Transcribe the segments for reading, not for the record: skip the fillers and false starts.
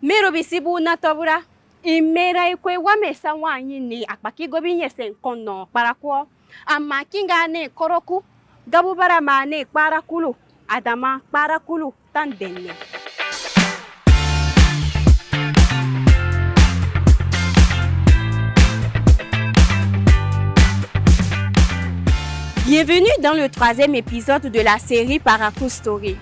Merobisibu na tobura. Imera ikwe wamesa wanyi ni akpakigo binyese nkono parakwo. Ama kinga ne koroku. Gabubara mane parakulu. Adama parakulu tandenne. Bienvenue dans le 3e épisode de la série Parakou Story.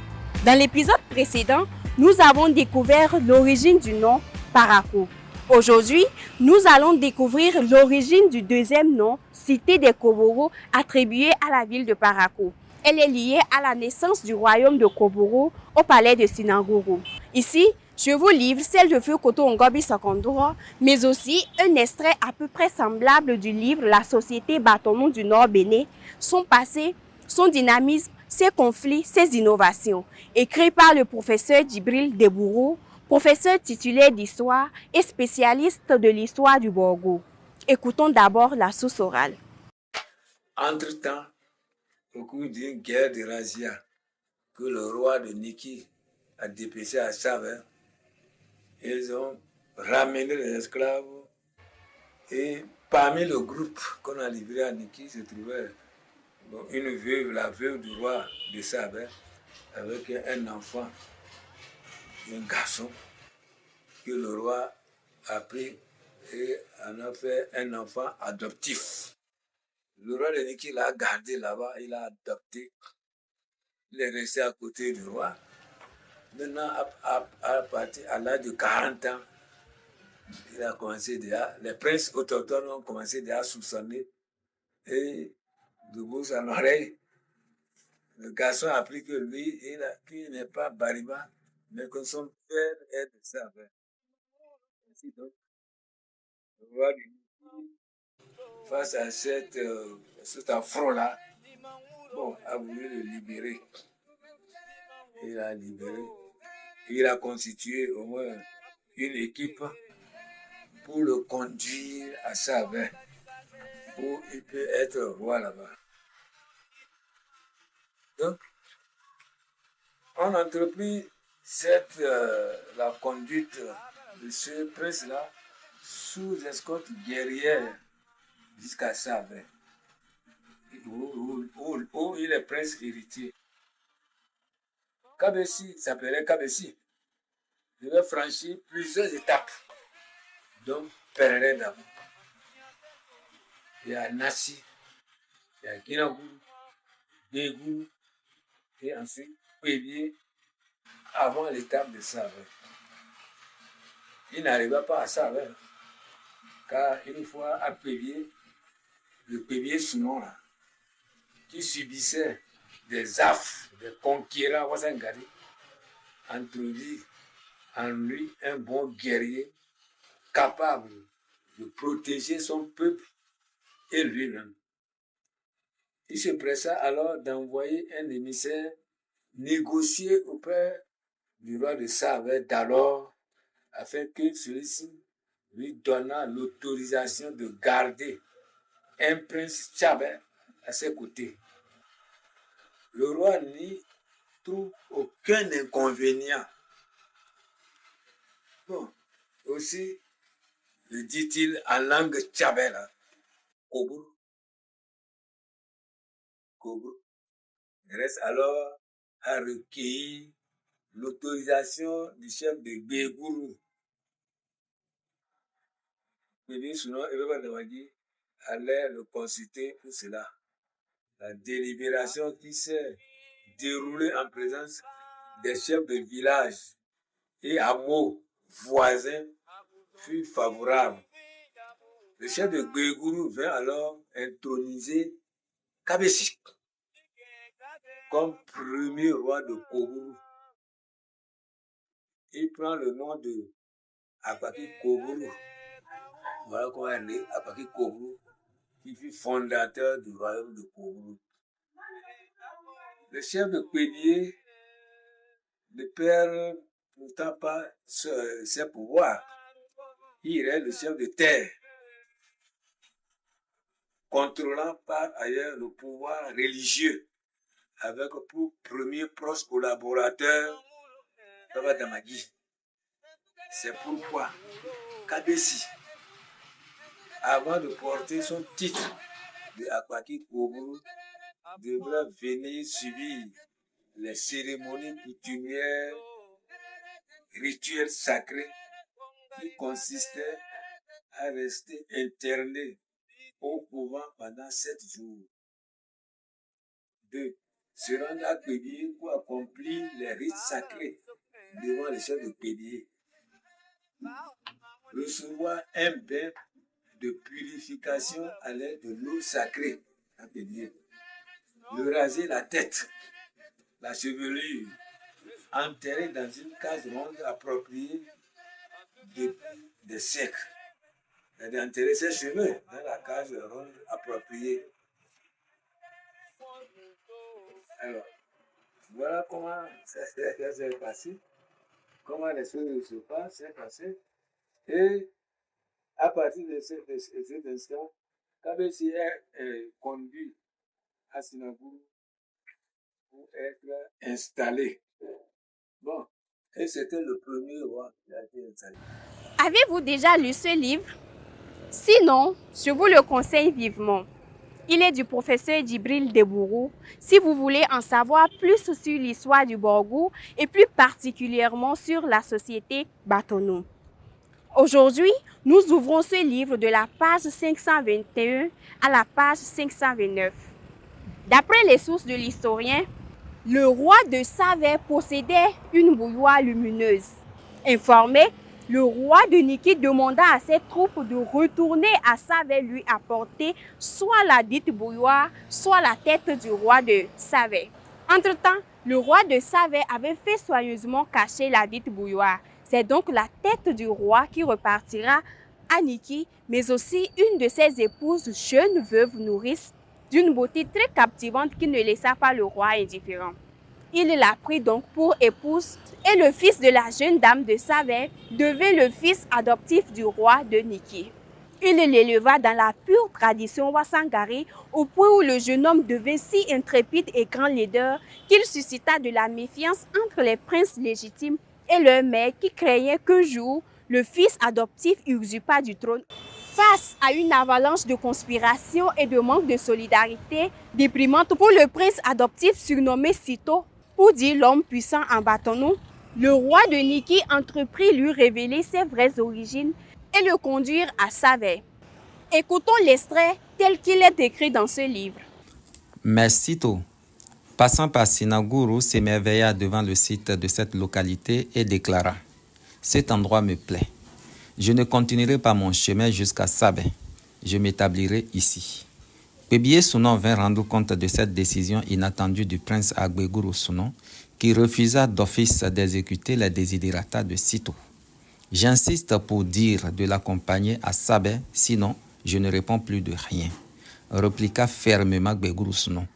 Dans l'épisode précédent, nous avons découvert l'origine du nom Parakou. Aujourd'hui, nous allons découvrir l'origine du deuxième nom, Cité des Koboro, attribué à la ville de Parakou. Elle est liée à la naissance du royaume de Koboro au palais de Sinanguru. Ici, je vous livre celle de Feu Koto Ngobi Sokondoro, mais aussi un extrait à peu près semblable du livre La Société Bâtonneau du Nord Bénin, son passé, son dynamisme, ses conflits, ses innovations, écrit par le professeur Djibril Debourou, professeur titulaire d'histoire et spécialiste de l'histoire du Borgo. Écoutons d'abord la source orale. Entre-temps, au cours d'une guerre de razzia que le roi de Niki a dépêché à Savin, ils ont ramené les esclaves et parmi le groupe qu'on a livré à Niki se trouvait une veuve, la veuve du roi de Savin, avec un enfant, un garçon que le roi a pris et en a fait un enfant adoptif. Le roi de Niki l'a gardé là-bas, il l'a adopté. Il est resté à côté du roi. Maintenant, à l'âge de 40 ans, il a commencé déjà, les princes autochtones ont commencé déjà à soupçonner. Et de bouche en oreille, le garçon a appris que lui, qu'il n'est pas Bariba, mais que son père est de Savin. Ainsi donc, le roi du Niki, face à cet affront-là, a voulu le libérer. Il a libéré. Il a constitué au moins une équipe pour le conduire à Savin, où il peut être roi là-bas. Donc, on a entrepris la conduite de ce prince-là sous escorte guerrière jusqu'à Savin, où il est prince héritier. Kabessi s'appelait Kabessi. Il devait franchir plusieurs étapes, donc Perret d'abord. Il y a Nassi, il y a Guinagou, Dégou, et ensuite Pébier, avant l'étape de Savin. Il n'arriva pas à Savin, car une fois à Pébier, le Pébier Sounon, qui subissait des affres, des conquérants Wasangari, entrevit en lui un bon guerrier capable de protéger son peuple et lui-même. Il se pressa alors d'envoyer un émissaire négocier auprès du roi de Savin d'alors afin que celui-ci lui donnât l'autorisation de garder un prince Tchabin à ses côtés. Le roi n'y trouve aucun inconvénient. Aussi, le dit-il en langue Tchabin, Koburu. Il reste alors à recueillir l'autorisation du chef de Bégourou. Béni Sounon et Baba Damadi allaient le consulter pour cela. La délibération qui s'est déroulée en présence des chefs de village et hameaux voisins fut favorable. Le chef de Bégourou vint alors introniser Kabessi comme premier roi de Koburu. Il prend le nom de Apaki Koburu. Voilà comment est né Apaki Koburu, qui fut fondateur du royaume de Koburu. Le chef de Pédier ne perd pourtant pas ses pouvoirs. Il est le chef de terre, contrôlant par ailleurs le pouvoir religieux, avec pour premier proche collaborateur Baba Damadi. C'est pourquoi Kabesi, avant de porter son titre de Akwaki Koburu, devra venir subir les cérémonies coutumières, rituels sacrés qui consistaient à rester interné au couvent pendant 7 jours. 2. Se rendre à Pédié pour accomplir les rites sacrés devant le chef de Pédié. Recevoir un bain de purification à l'aide de l'eau sacrée à Pédié. Le raser la tête, la chevelure, enterrer dans une case ronde appropriée de sec. D'enterrer ses cheveux dans la case ronde appropriée. Alors, voilà comment ça s'est passé, comment les choses se passent, c'est passé. Et à partir de cet instant, Kabesi est conduit à Sinagouru pour être installé. Bon, et c'était le premier roi qui a été installé. Avez-vous déjà lu ce livre? Sinon, je vous le conseille vivement. Il est du professeur Djibril Debourou. Si vous voulez en savoir plus sur l'histoire du Borgou et plus particulièrement sur la société Batonou. Aujourd'hui, nous ouvrons ce livre de la page 521 à la page 529. D'après les sources de l'historien, le roi de Savè possédait une bouilloire lumineuse. Informé, le roi de Niki demanda à ses troupes de retourner à Savè lui apporter soit la dite bouilloire, soit la tête du roi de Savè. Entre-temps, le roi de Savè avait fait soigneusement cacher la dite bouilloire. C'est donc la tête du roi qui repartira à Niki, mais aussi une de ses épouses, jeune veuve nourrice, d'une beauté très captivante qui ne laissa pas le roi indifférent. Il la prit donc pour épouse et le fils de la jeune dame de Savè devint le fils adoptif du roi de Niki. Il l'éleva dans la pure tradition Wassangari au point où le jeune homme devint si intrépide et grand leader qu'il suscita de la méfiance entre les princes légitimes et leur mère qui craignaient qu'un jour, le fils adoptif usurpa du trône. Face à une avalanche de conspiration et de manque de solidarité déprimante pour le prince adoptif surnommé Sito, pour dire l'homme puissant en Batonou, le roi de Niki entreprit lui révéler ses vraies origines et le conduire à Savè. Écoutons l'extrait tel qu'il est écrit dans ce livre. Mais Sito, passant par Sinagouru, s'émerveilla devant le site de cette localité et déclara « Cet endroit me plaît. Je ne continuerai pas mon chemin jusqu'à Savè. Je m'établirai ici. » Pébié Sounon vint rendre compte de cette décision inattendue du prince Agbeguru Sounon, qui refusa d'office d'exécuter les desiderata de Sito. « J'insiste pour dire de l'accompagner à Savè, sinon je ne réponds plus de rien, » répliqua fermement Agbeguru Sounon.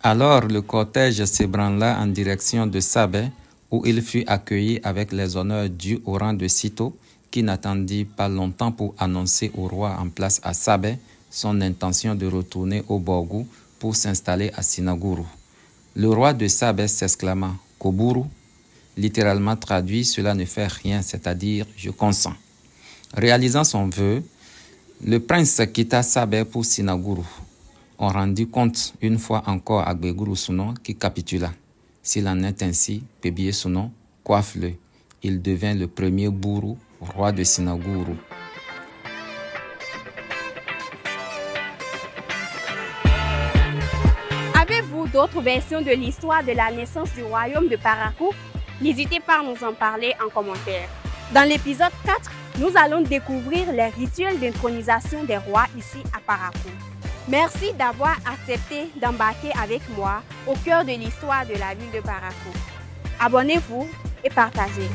Alors le cortège s'ébranla en direction de Savè, où il fut accueilli avec les honneurs dus au rang de Sito, qui n'attendit pas longtemps pour annoncer au roi en place à Savè son intention de retourner au Borgou pour s'installer à Sinagouru. Le roi de Savè s'exclama « Koburu », littéralement traduit « cela ne fait rien », c'est-à-dire « je consens ». Réalisant son vœu, le prince quitta Savè pour Sinagouru. On rendit compte une fois encore à Agbeguru Sounon qui capitula. S'il en est ainsi, Pébié Sounon coiffe-le. Il devint le premier bourou, roi de Sinagouru. Avez-vous d'autres versions de l'histoire de la naissance du royaume de Parakou? N'hésitez pas à nous en parler en commentaire. Dans l'épisode 4, nous allons découvrir les rituels d'intronisation des rois ici à Parakou. Merci d'avoir accepté d'embarquer avec moi au cœur de l'histoire de la ville de Parakou. Abonnez-vous et partagez.